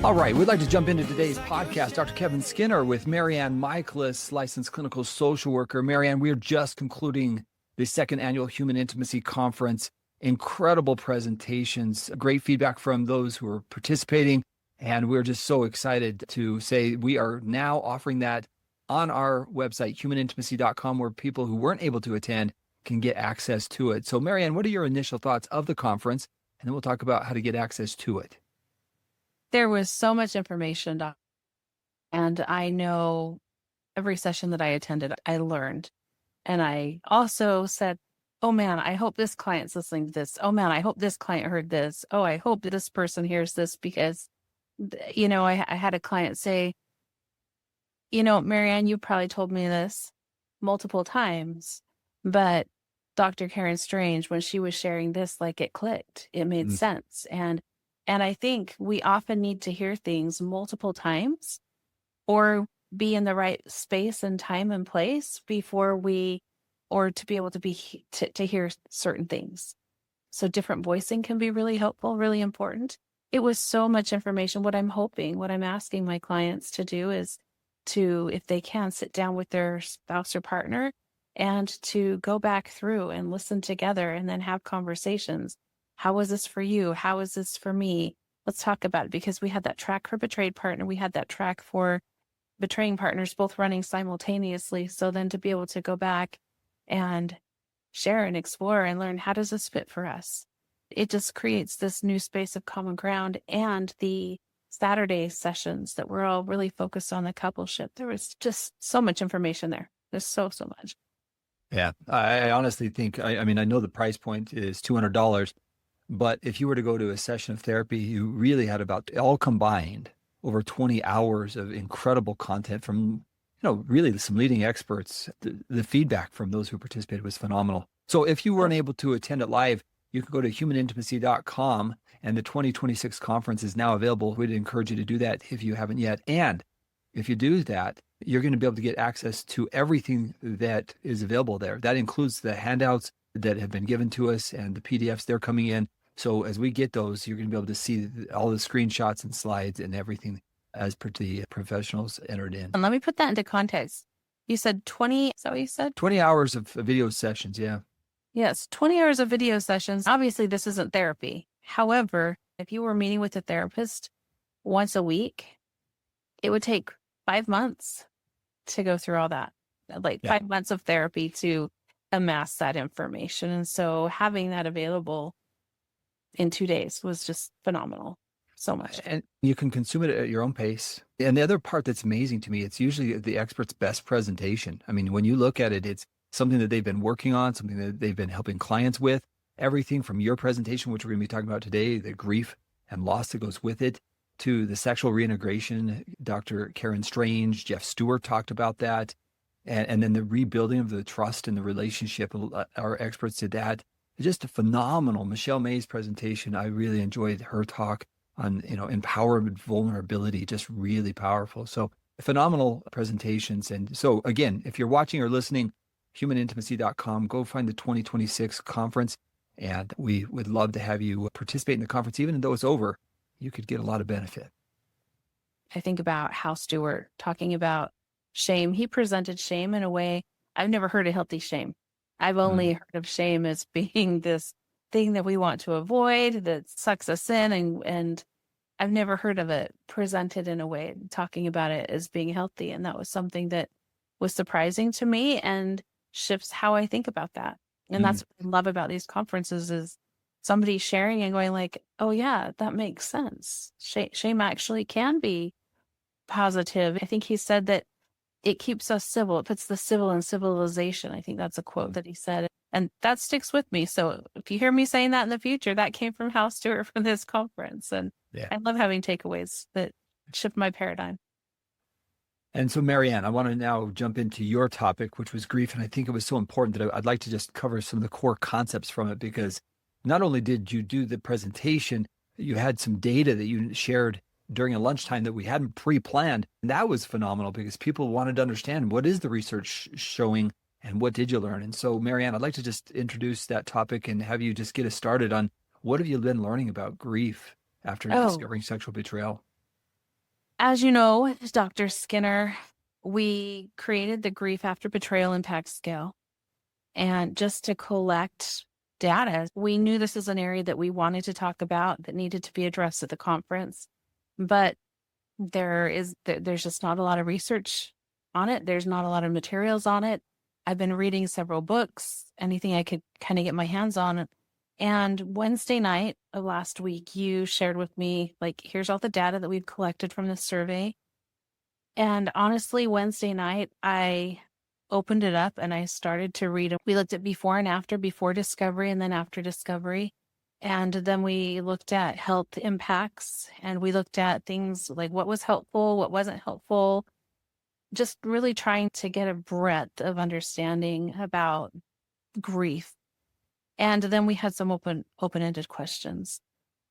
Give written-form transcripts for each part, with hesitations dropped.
All right, we'd like to jump into today's podcast. Dr. Kevin Skinner with MaryAnn Michaelis, licensed clinical social worker. MaryAnn, we are just concluding the second annual Human Intimacy Conference. Incredible presentations, great feedback from those who are participating. And we're just so excited to say we are now offering that on our website, humanintimacy.com, where people who weren't able to attend can get access to it. So MaryAnn, what are your initial thoughts of the conference? And then we'll talk about how to get access to it. There was so much information, Doc. And I know every session that I attended, I learned. And I also said, oh man, I hope this client's listening to this. Oh man, I hope this client heard this. Oh, I hope this person hears this because, I had a client say, MaryAnn, you probably told me this multiple times, but Dr. Karen Strange, when she was sharing this, like it clicked, it made sense. And I think we often need to hear things multiple times or be in the right space and time and place before or to be able to hear certain things. So different voicing can be really helpful, really important. It was so much information. What I'm asking my clients to do is to, if they can, sit down with their spouse or partner and to go back through and listen together and then have conversations. How was this for you? How is this for me? Let's talk about it, because we had that track for betrayed partner. We had that track for betraying partners, both running simultaneously. So then to be able to go back and share and explore and learn, how does this fit for us? It just creates this new space of common ground. And the Saturday sessions that were all really focused on the coupleship. There was just so much information there. There's so much. Yeah, I honestly think, I mean, I know the price point is $200, but if you were to go to a session of therapy, you really had about all combined over 20 hours of incredible content from, really some leading experts. The feedback from those who participated was phenomenal. So if you weren't able to attend it live, you can go to humanintimacy.com, and the 2026 conference is now available. We'd encourage you to do that if you haven't yet. And if you do that, you're going to be able to get access to everything that is available there. That includes the handouts that have been given to us and the PDFs they're coming in. So as we get those, you're going to be able to see all the screenshots and slides and everything as per the professionals entered in. And let me put that into context. You said 20, is that what you said? 20 hours of video sessions, yeah. Yes, 20 hours of video sessions. Obviously, this isn't therapy. However, if you were meeting with a therapist once a week, it would take 5 months to go through all that, 5 months of therapy to amass that information. And so having that available in 2 days was just phenomenal. So much. And you can consume it at your own pace. And the other part that's amazing to me, it's usually the expert's best presentation. I mean, when you look at it, it's something that they've been working on, something that they've been helping clients with. Everything from your presentation, which we're going to be talking about today, the grief and loss that goes with it, to the sexual reintegration. Dr. Karen Strange, Jeff Stewart talked about that. And then the rebuilding of the trust in the relationship. Our experts did that. Just a phenomenal Michelle May's presentation. I really enjoyed her talk on, empowerment, vulnerability, just really powerful. So phenomenal presentations. And so again, if you're watching or listening, humanintimacy.com, go find the 2026 conference. And we would love to have you participate in the conference. Even though it's over, you could get a lot of benefit. I think about Hal Stewart talking about shame. He presented shame in a way I've never heard of healthy shame. I've only heard of shame as being this thing that we want to avoid, that sucks us in. And I've never heard of it presented in a way, talking about it as being healthy. And that was something that was surprising to me and shifts how I think about that. And that's what I love about these conferences is somebody sharing and going like, oh yeah, that makes sense. Shame actually can be positive. I think he said that it keeps us civil. It puts the civil in civilization. I think that's a quote that he said. And that sticks with me. So if you hear me saying that in the future, that came from Hal Stewart from this conference. And I love having takeaways that shift my paradigm. And so, MaryAnn, I want to now jump into your topic, which was grief. And I think it was so important that I'd like to just cover some of the core concepts from it, because not only did you do the presentation, you had some data that you shared during a lunchtime that we hadn't pre-planned. And that was phenomenal because people wanted to understand, what is the research showing and what did you learn? And so, MaryAnn, I'd like to just introduce that topic and have you just get us started on what have you been learning about grief after discovering sexual betrayal? As you know, Dr. Skinner, we created the Grief After Betrayal Impact Scale. And just to collect data, we knew this is an area that we wanted to talk about that needed to be addressed at the conference. But there's just not a lot of research on it. There's not a lot of materials on it. I've been reading several books, anything I could kind of get my hands on. And Wednesday night of last week, you shared with me, like, here's all the data that we've collected from the survey. And honestly, Wednesday night, I opened it up and I started to read it. We looked at before and after, before discovery and then after discovery. And then we looked at health impacts, and we looked at things like what was helpful, what wasn't helpful, just really trying to get a breadth of understanding about grief. And then we had some open-ended questions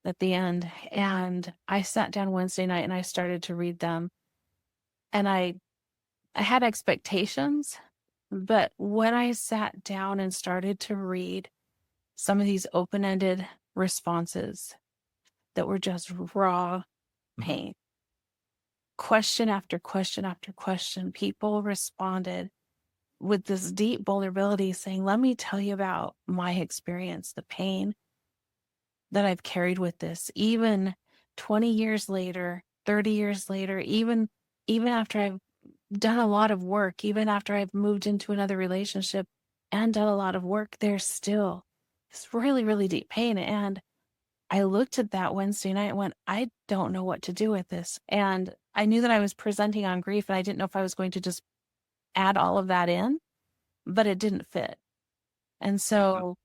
at the end. And I sat down Wednesday night and I started to read them. And I had expectations, but when I sat down and started to read some of these open-ended responses that were just raw pain, question after question after question, people responded with this deep vulnerability saying, let me tell you about my experience, the pain that I've carried with this, even 20 years later, 30 years later, even after I've done a lot of work, even after I've moved into another relationship and done a lot of work, there's still this really, really deep pain. And I looked at that Wednesday night and went, I don't know what to do with this. And I knew that I was presenting on grief, and I didn't know if I was going to just add all of that in, but it didn't fit. And so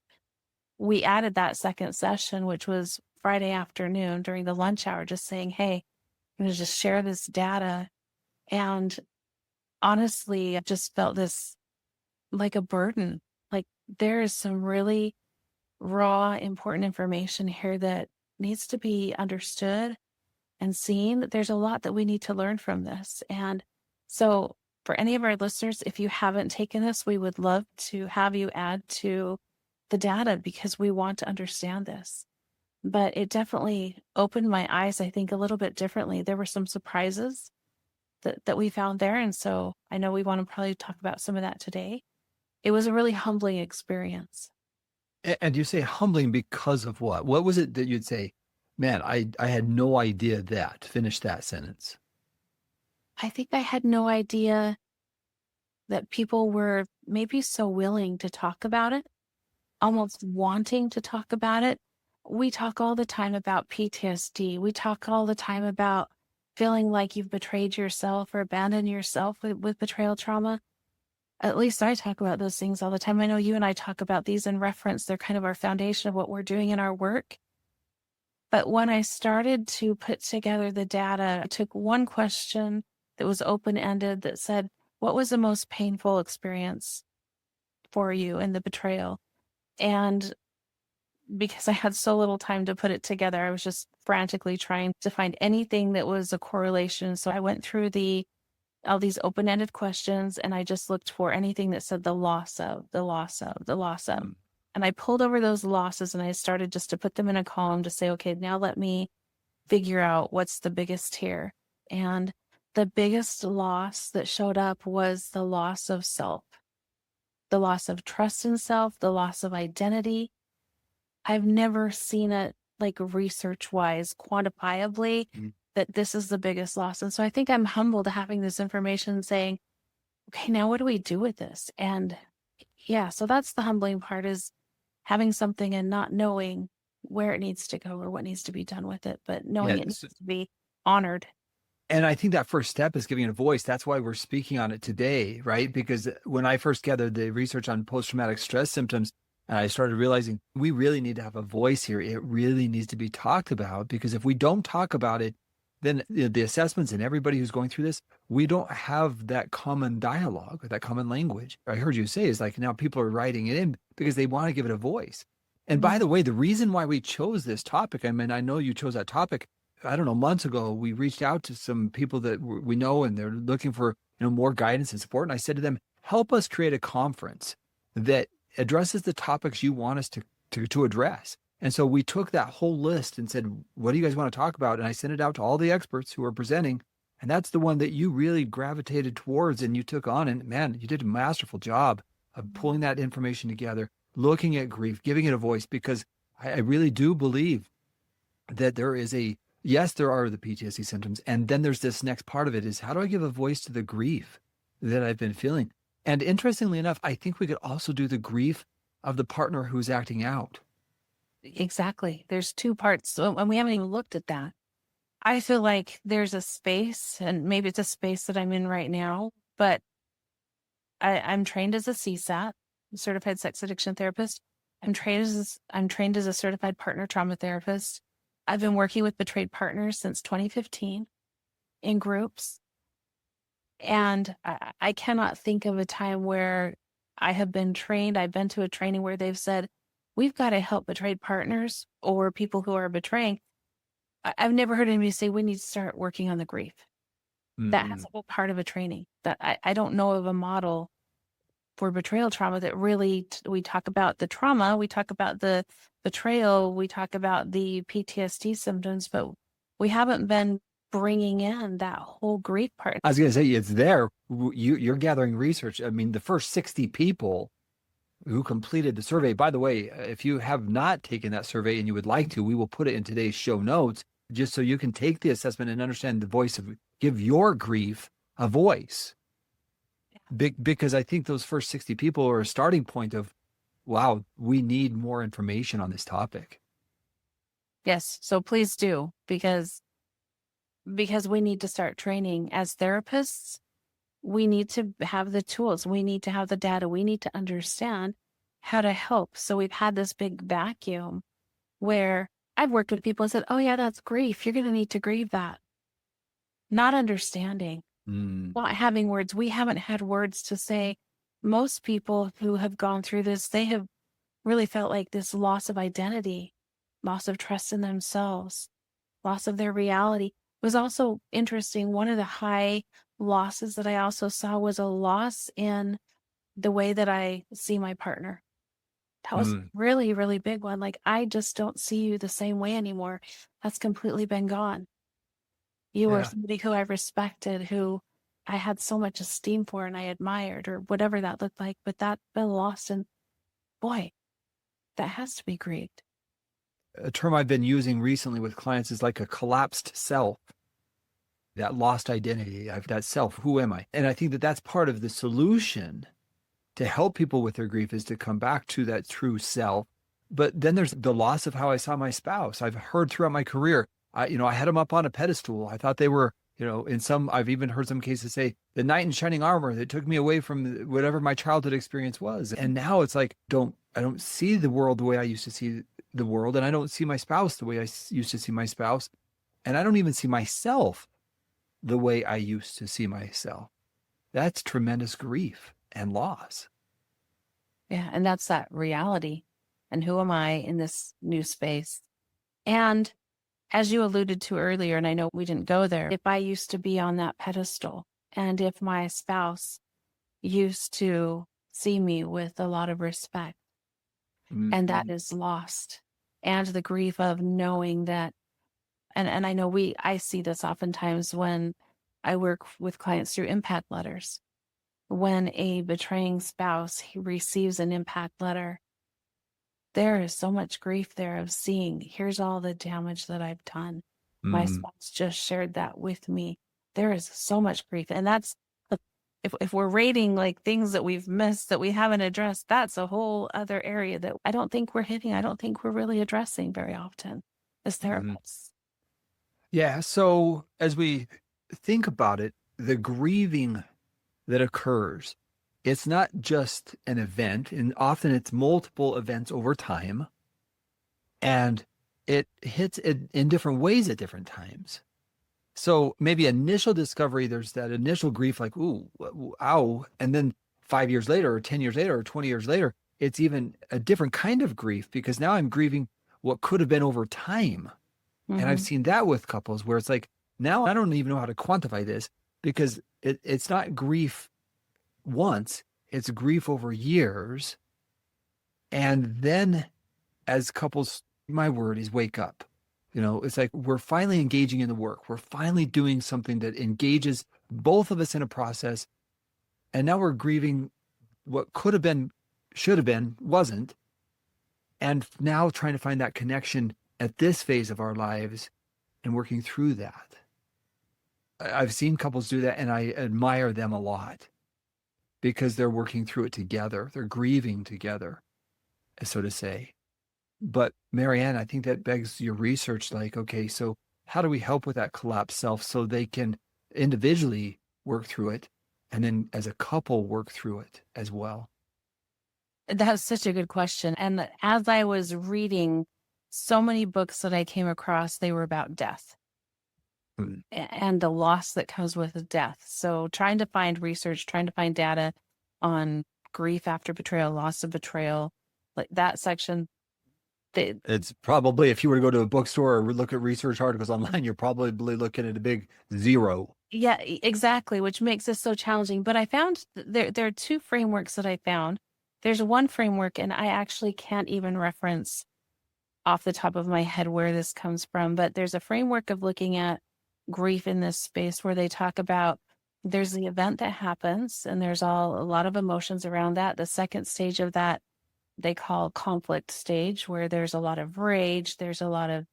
we added that second session, which was Friday afternoon during the lunch hour, just saying, hey, I'm going to just share this data. And honestly, I just felt this like a burden. Like, there is some really raw, important information here that needs to be understood and seen. There's a lot that we need to learn from this. And so for any of our listeners, if you haven't taken this, we would love to have you add to the data, because we want to understand this. But it definitely opened my eyes, I think, a little bit differently. There were some surprises that we found there. And so I know we want to probably talk about some of that today. It was a really humbling experience. And you say humbling because of what? What was it that you'd say, man, I had no idea that? Finish that sentence. I think I had no idea that people were maybe so willing to talk about it, almost wanting to talk about it. We talk all the time about PTSD. We talk all the time about feeling like you've betrayed yourself or abandoned yourself with betrayal trauma. At least I talk about those things all the time. I know you and I talk about these in reference. They're kind of our foundation of what we're doing in our work. But when I started to put together the data, I took one question that was open-ended that said, what was the most painful experience for you in the betrayal? And because I had so little time to put it together, I was just frantically trying to find anything that was a correlation. So I went through all these open-ended questions, and I just looked for anything that said the loss of. And I pulled over those losses, and I started just to put them in a column to say, okay, now let me figure out what's the biggest here. And the biggest loss that showed up was the loss of self, the loss of trust in self, the loss of identity. I've never seen it, like, research-wise, quantifiably, that this is the biggest loss. And so I think I'm humbled having this information saying, okay, now what do we do with this? And yeah, so that's the humbling part, is having something and not knowing where it needs to go or what needs to be done with it, but knowing it needs to be honored. And I think that first step is giving it a voice. That's why we're speaking on it today, right? Because when I first gathered the research on post-traumatic stress symptoms, and I started realizing we really need to have a voice here. It really needs to be talked about, because if we don't talk about it, then the assessments and everybody who's going through this, we don't have that common dialogue or that common language. I heard you say is like, now people are writing it in because they want to give it a voice. And by the way, the reason why we chose this topic, I mean, I know you chose that topic, I don't know, months ago, we reached out to some people that we know, and they're looking for, more guidance and support. And I said to them, help us create a conference that addresses the topics you want us to address. And so we took that whole list and said, what do you guys want to talk about? And I sent it out to all the experts who are presenting. And that's the one that you really gravitated towards and you took on. And man, you did a masterful job of pulling that information together, looking at grief, giving it a voice, because I really do believe that there is yes, there are the PTSD symptoms. And then there's this next part of it is, how do I give a voice to the grief that I've been feeling? And interestingly enough, I think we could also do the grief of the partner who's acting out. Exactly. There's two parts, and we haven't even looked at that. I feel like there's a space, and maybe it's a space that I'm in right now, but I'm trained as a CSAT, certified sex addiction therapist. I'm trained as a certified partner trauma therapist. I've been working with betrayed partners since 2015 in groups. And I cannot think of a time where I have been trained. I've been to a training where they've said, we've got to help betrayed partners or people who are betraying. I've never heard anybody say we need to start working on the grief. That has to be part of a training. That I don't know of a model for betrayal trauma that really, we talk about the trauma, we talk about the betrayal, we talk about the PTSD symptoms, but we haven't been bringing in that whole grief part. I was going to say, it's there. You're gathering research. I mean, the first 60 people who completed the survey, by the way, if you have not taken that survey and you would like to, we will put it in today's show notes, just so you can take the assessment and understand the voice of, give your grief a voice. Because I think those first 60 people are a starting point of, wow, we need more information on this topic. Yes. So please do, because we need to start training as therapists. We need to have the tools. We need to have the data. We need to understand how to help. So we've had this big vacuum where I've worked with people and said, oh yeah, that's grief. You're going to need to grieve that. Not understanding, not having words. We haven't had words to say. Most people who have gone through this, they have really felt like this loss of identity, loss of trust in themselves, loss of their reality. It was also interesting. One of the high losses that I also saw was a loss in the way that I see my partner. That was really, really big one. Like, I just don't see you the same way anymore. That's completely been gone. You were somebody who I respected, who I had so much esteem for and I admired, or whatever that looked like, but that's been lost. And boy, that has to be grieved. A term I've been using recently with clients is like a collapsed self, that lost identity. I've that self. Who am I? And I think that that's part of the solution to help people with their grief, is to come back to that true self. But then there's the loss of how I saw my spouse. I've heard throughout my career, I had them up on a pedestal. I thought they were, I've even heard some cases say the knight in shining armor that took me away from whatever my childhood experience was. And now it's like, I don't see the world the way I used to see the world. And I don't see my spouse the way I used to see my spouse. And I don't even see myself the way I used to see myself. That's tremendous grief and loss. Yeah. And that's that reality. And who am I in this new space? And as you alluded to earlier, and I know we didn't go there, if I used to be on that pedestal, and if my spouse used to see me with a lot of respect, and that is lost, and the grief of knowing that, and I know I see this oftentimes when I work with clients through impact letters. When a betraying spouse receives an impact letter, there is so much grief there of seeing, here's all the damage that I've done. My spouse just shared that with me. There is so much grief. And that's, if we're rating like things that we've missed, that we haven't addressed, that's a whole other area that I don't think we're hitting. I don't think we're really addressing very often as therapists. Yeah. So as we think about it, the grieving that occurs, it's not just an event, and often it's multiple events over time, and it hits in different ways at different times. So maybe initial discovery, there's that initial grief, like, ooh, ow. And then 5 years later, or 10 years later, or 20 years later, it's even a different kind of grief, because now I'm grieving what could have been over time. And I've seen that with couples where it's like, now I don't even know how to quantify this, because it's not grief once, it's grief over years. And then as couples, my word is wake up. It's like we're finally engaging in the work. We're finally doing something that engages both of us in a process. And now we're grieving what could have been, should have been, wasn't. And now trying to find that connection at this phase of our lives and working through that. I've seen couples do that, and I admire them a lot because they're working through it together. They're grieving together, so to say. But MaryAnn, I think that begs your research, like, okay, so how do we help with that collapsed self so they can individually work through it and then as a couple work through it as well? That's such a good question. And as I was reading so many books that I came across, they were about death Mm. and the loss that comes with death. So trying to find research, trying to find data on grief after betrayal, loss of betrayal, like that section. It's probably, if you were to go to a bookstore or look at research articles online, you're probably looking at a big zero. Yeah, exactly, which makes this so challenging. But I found there are two frameworks that I found. There's one framework, and I actually can't even reference off the top of my head where this comes from, but there's a framework of looking at grief in this space where they talk about there's the event that happens, and there's a lot of emotions around that. The second stage of that they call conflict stage, where there's a lot of rage, there's a lot of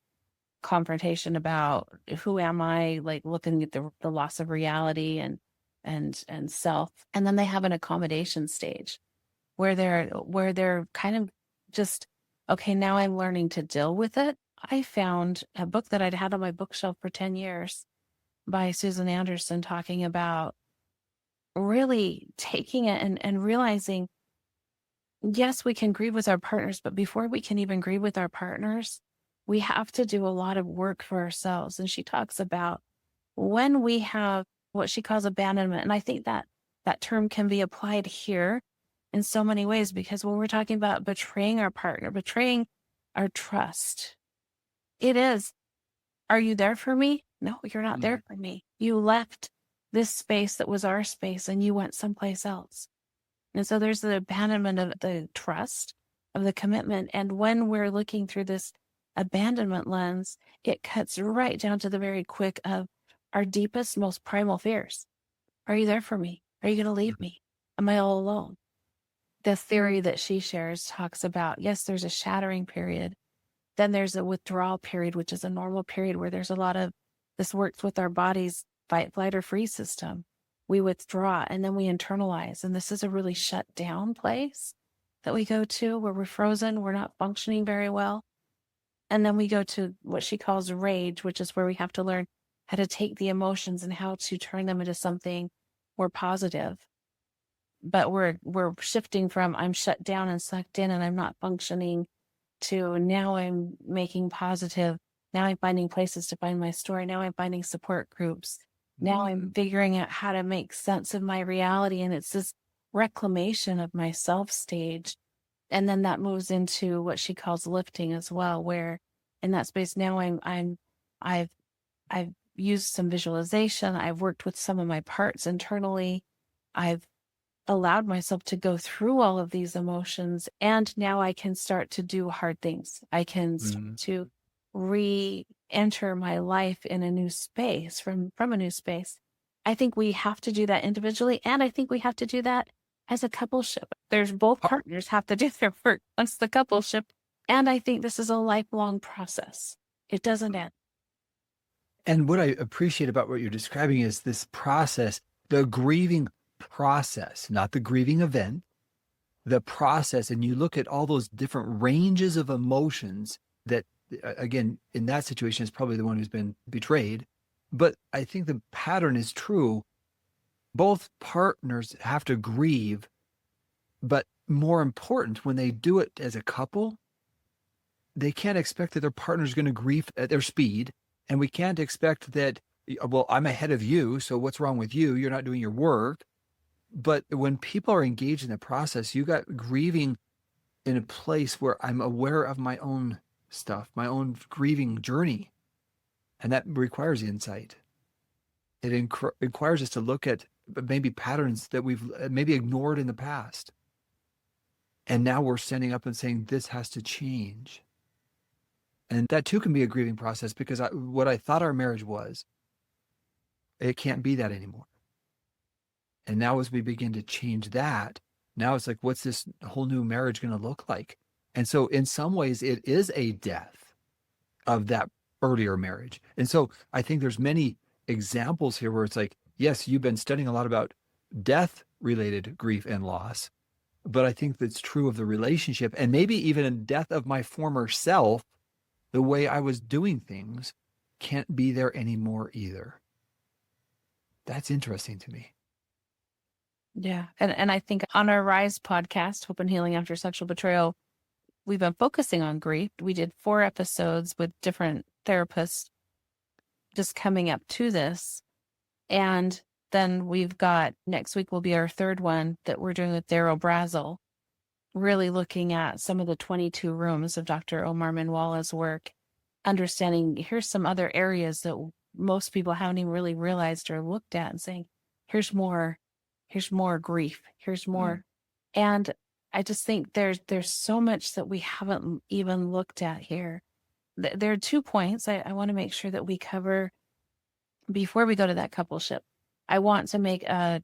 confrontation about who am I, like looking at the loss of reality and self. And then they have an accommodation stage where they're kind of just, okay, now I'm learning to deal with it. I found a book that I'd had on my bookshelf for 10 years by Susan Anderson talking about really taking it and realizing, yes, we can grieve with our partners, but before we can even grieve with our partners, we have to do a lot of work for ourselves. And she talks about when we have what she calls abandonment. And I think that that term can be applied here in so many ways, because when we're talking about betraying our partner, betraying our trust, it is, are you there for me? No, you're not there for me. You left this space that was our space and you went someplace else. And so there's the abandonment of the trust, of the commitment. And when we're looking through this abandonment lens, it cuts right down to the very quick of our deepest, most primal fears. Are you there for me? Are you going to leave me? Am I all alone? The theory that she shares talks about, yes, there's a shattering period. Then there's a withdrawal period, which is a normal period where there's a lot of, this works with our body's fight, flight, or freeze system. We withdraw and then we internalize. And this is a really shut down place that we go to where we're frozen, we're not functioning very well. And then we go to what she calls rage, which is where we have to learn how to take the emotions and how to turn them into something more positive. But we're shifting from I'm shut down and sucked in and I'm not functioning to now I'm making positive. Now I'm finding places to find my story. Now I'm finding support groups. Now I'm figuring out how to make sense of my reality. And it's this reclamation of myself stage. And then that moves into what she calls lifting as well, where in that space now I've used some visualization. I've worked with some of my parts internally. I've allowed myself to go through all of these emotions. And now I can start to do hard things. I can start to re-enter my life in a new space, from a new space. I think we have to do that individually. And I think we have to do that as a coupleship. There's both partners have to do their work once the coupleship. And I think this is a lifelong process. It doesn't end. And what I appreciate about what you're describing is this process, the grieving process, not the grieving event, the process. And you look at all those different ranges of emotions that, again, in that situation is probably the one who's been betrayed. But I think the pattern is true. Both partners have to grieve, but more important, when they do it as a couple, they can't expect that their partner's going to grieve at their speed. And we can't expect that, well, I'm ahead of you, so what's wrong with you? You're not doing your work. But when people are engaged in the process, you got grieving in a place where I'm aware of my own stuff, my own grieving journey. And that requires insight. It requires us to look at maybe patterns that we've maybe ignored in the past. And now we're standing up and saying, this has to change. And that too can be a grieving process because what I thought our marriage was, it can't be that anymore. And now as we begin to change that, now it's like, what's this whole new marriage going to look like? And so in some ways it is a death of that earlier marriage. And so I think there's many examples here where it's like, yes, you've been studying a lot about death related grief and loss, but I think that's true of the relationship and maybe even in death of my former self, the way I was doing things can't be there anymore either. That's interesting to me. Yeah. And I think on our Rise podcast, Hope and Healing After Sexual Betrayal, we've been focusing on grief. We did 4 episodes with different therapists just coming up to this. And then we've got, next week will be our 3rd one that we're doing with Daryl Brazel, really looking at some of the 22 rooms of Dr. Omar Minwala's work, understanding here's some other areas that most people haven't even really realized or looked at and saying, here's more grief, here's more. And I just think there's so much that we haven't even looked at here. There are 2 points I want to make sure that we cover before we go to that coupleship. I want to make a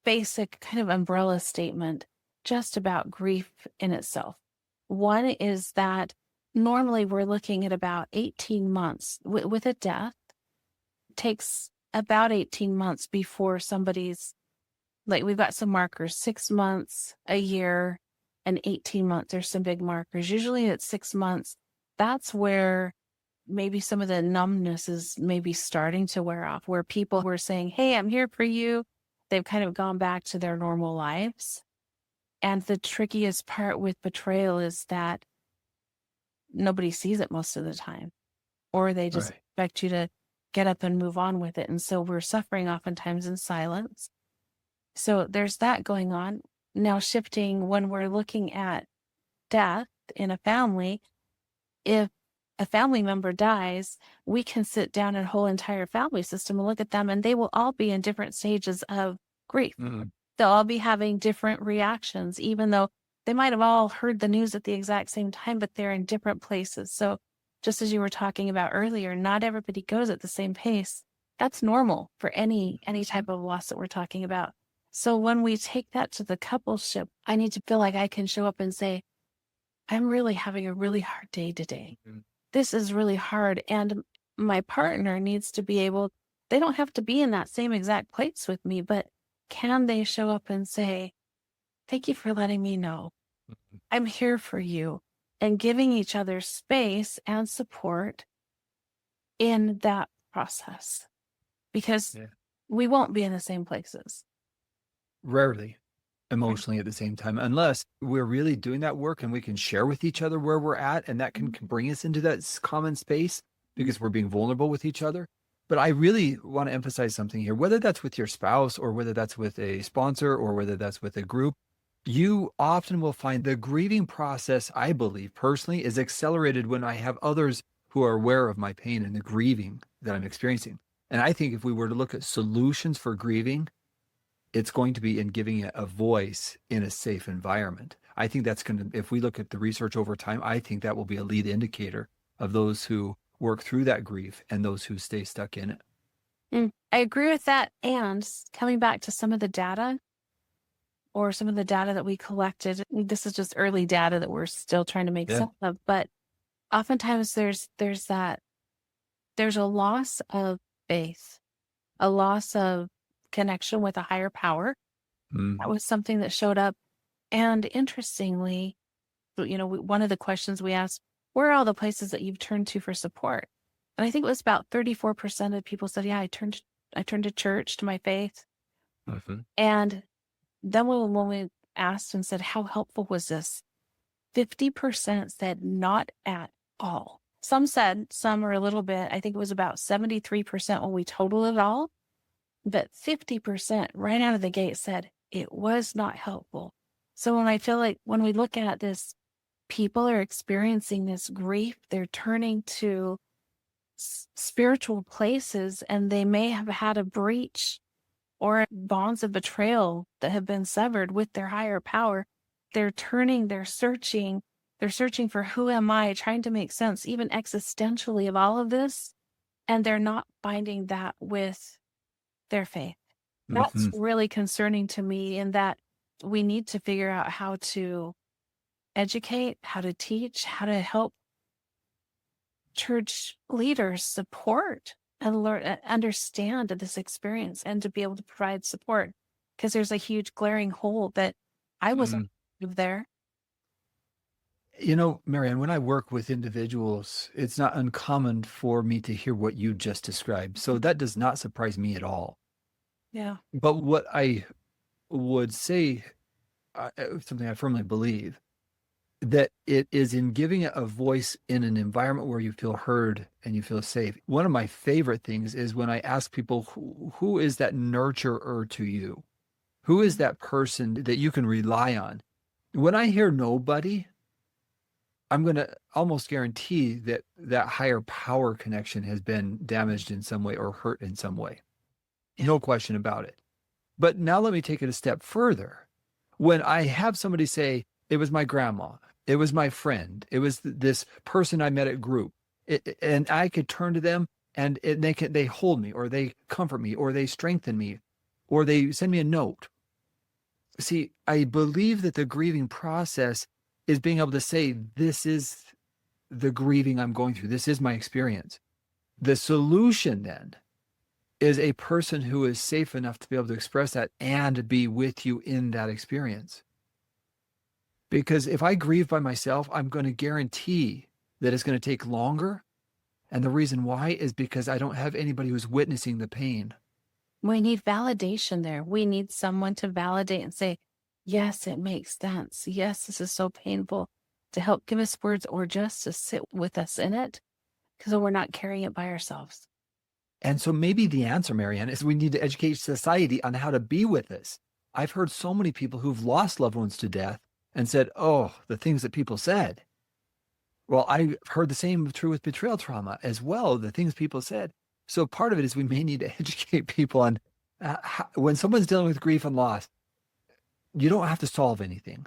basic kind of umbrella statement just about grief in itself. One is that normally we're looking at about 18 months with a death. It takes about 18 months before somebody's, like, we've got some markers, 6 months, a year, and 18 months. There's some big markers. Usually it's 6 months. That's where maybe some of the numbness is maybe starting to wear off, where people were saying, hey, I'm here for you. They've kind of gone back to their normal lives. And the trickiest part with betrayal is that nobody sees it most of the time, or they just expect you to get up and move on with it. And so we're suffering oftentimes in silence. So there's that going on. Now shifting when we're looking at death in a family, if a family member dies, we can sit down a whole entire family system and look at them, and they will all be in different stages of grief. They'll all be having different reactions, even though they might have all heard the news at the exact same time, but they're in different places. So just as you were talking about earlier, not everybody goes at the same pace. That's normal for any type of loss that we're talking about. So when we take that to the coupleship, I need to feel like I can show up and say, I'm really having a really hard day today. This is really hard. And my partner needs to be able, they don't have to be in that same exact place with me, but can they show up and say, thank you for letting me know. I'm here for you, and giving each other space and support in that process, because we won't be in the same places. Rarely emotionally at the same time, unless we're really doing that work and we can share with each other where we're at, and that can bring us into that common space because we're being vulnerable with each other. But I really want to emphasize something here, whether that's with your spouse or whether that's with a sponsor or whether that's with a group, you often will find the grieving process, I believe personally, is accelerated when I have others who are aware of my pain and the grieving that I'm experiencing. And I think if we were to look at solutions for grieving, it's going to be in giving it a voice in a safe environment. I think that's going to, if we look at the research over time, I think that will be a lead indicator of those who work through that grief and those who stay stuck in it. I agree with that. And coming back to some of the data, or some of the data that we collected, this is just early data that we're still trying to make sense of, but oftentimes there's a loss of faith, a loss of connection with a higher power. That was something that showed up. And interestingly, one of the questions we asked, where are all the places that you've turned to for support? And I think it was about 34% of people said, yeah, I turned to church, to my faith. And then when we asked and said, how helpful was this? 50% said not at all. Some said some or a little bit. I think it was about 73% when we total it all. But 50% right out of the gate said it was not helpful. So when I feel like when we look at this, people are experiencing this grief, they're turning to spiritual places, and they may have had a breach or bonds of betrayal that have been severed with their higher power. They're turning, they're searching They're searching for who am I, trying to make sense, even existentially, of all of this. And they're not finding that with their faith. That's Hmm. really concerning to me, in that we need to figure out how to educate, how to teach, how to help church leaders support and learn, understand this experience, and to be able to provide support, because there's a huge glaring hole that I wasn't there. MaryAnn, when I work with individuals, it's not uncommon for me to hear what you just described. So that does not surprise me at all. Yeah. But what I would say, something I firmly believe, that it is in giving it a voice in an environment where you feel heard and you feel safe. One of my favorite things is when I ask people, who is that nurturer to you? Who is that person that you can rely on? When I hear nobody, I'm going to almost guarantee that that higher power connection has been damaged in some way or hurt in some way. Yeah. No question about it. But now let me take it a step further. When I have somebody say, it was my grandma, it was my friend, it was this person I met at group, and I could turn to them, and they hold me, or they comfort me, or they strengthen me, or they send me a note. See, I believe that the grieving process is being able to say, this is the grieving I'm going through. This is my experience. The solution then is a person who is safe enough to be able to express that and be with you in that experience. Because if I grieve by myself, I'm going to guarantee that it's going to take longer. And the reason why is because I don't have anybody who's witnessing the pain. We need validation there. We need someone to validate and say, yes, it makes sense. Yes, this is so painful, to help give us words, or just to sit with us in it, because we're not carrying it by ourselves. And so maybe the answer, MaryAnn, is we need to educate society on how to be with this. I've heard so many people who've lost loved ones to death and said, oh, the things that people said. Well, I've heard the same true with betrayal trauma as well, the things people said. So part of it is we may need to educate people on when someone's dealing with grief and loss, you don't have to solve anything.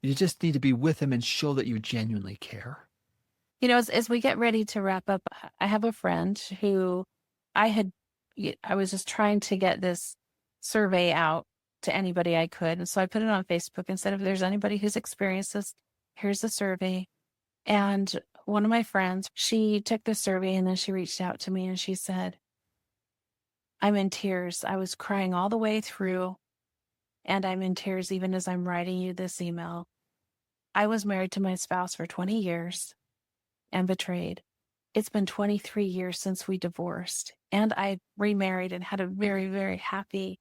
You just need to be with them and show that you genuinely care. As we get ready to wrap up, I have a friend who I was just trying to get this survey out to anybody I could. And so I put it on Facebook and said, if there's anybody who's experienced this, here's the survey. And one of my friends, she took the survey, and then she reached out to me and she said, I'm in tears. I was crying all the way through, and I'm in tears even as I'm writing you this email. I was married to my spouse for 20 years and betrayed. It's been 23 years since we divorced, and I remarried and had a very, very happy,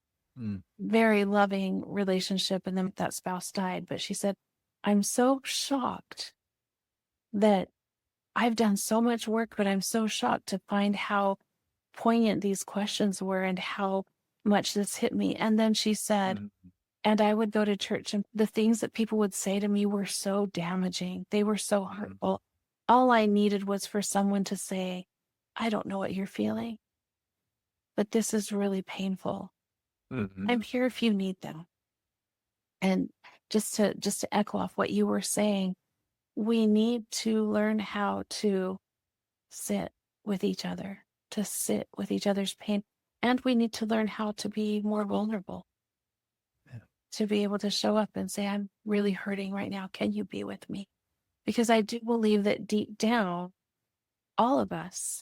very loving relationship. And then that spouse died. But she said, I'm so shocked that I've done so much work, but I'm so shocked to find how poignant these questions were and how much this hit me. And then she said, and I would go to church, and the things that people would say to me were so damaging. They were so hurtful. All I needed was for someone to say, I don't know what you're feeling, but this is really painful. I'm here if you need them. And just to echo off what you were saying, we need to learn how to sit with each other, to sit with each other's pain. And we need to learn how to be more vulnerable, to be able to show up and say, I'm really hurting right now. Can you be with me? Because I do believe that deep down, all of us,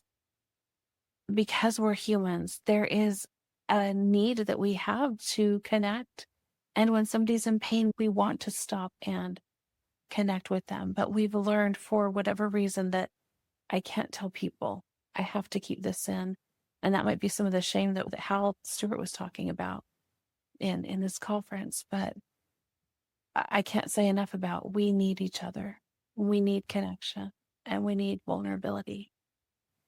because we're humans, there is a need that we have to connect. And when somebody's in pain, we want to stop and connect with them. But we've learned, for whatever reason, that I can't tell people. I have to keep this in. And that might be some of the shame that Hal Stewart was talking about in this conference. But I can't say enough about, we need each other. We need connection, and we need vulnerability.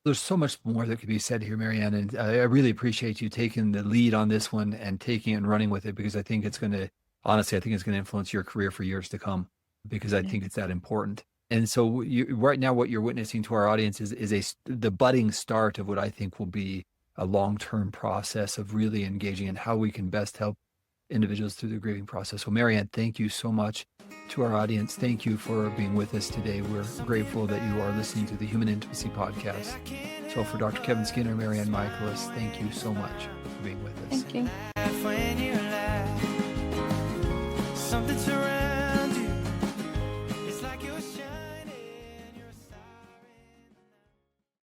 There's so much more that could be said here, MaryAnn, and I really appreciate you taking the lead on this one and taking it and running with it, because I think it's going to, honestly, I think it's going to influence your career for years to come, because I think it's that important. And so right now, what you're witnessing to our audience is the budding start of what I think will be a long-term process of really engaging in how we can best help individuals through the grieving process. So MaryAnn, thank you so much To our audience, thank you for being with us today. We're grateful that you are listening to the Human Intimacy Podcast. So for Dr. Kevin Skinner and MaryAnn Michaelis, thank you so much for being with us. Thank you.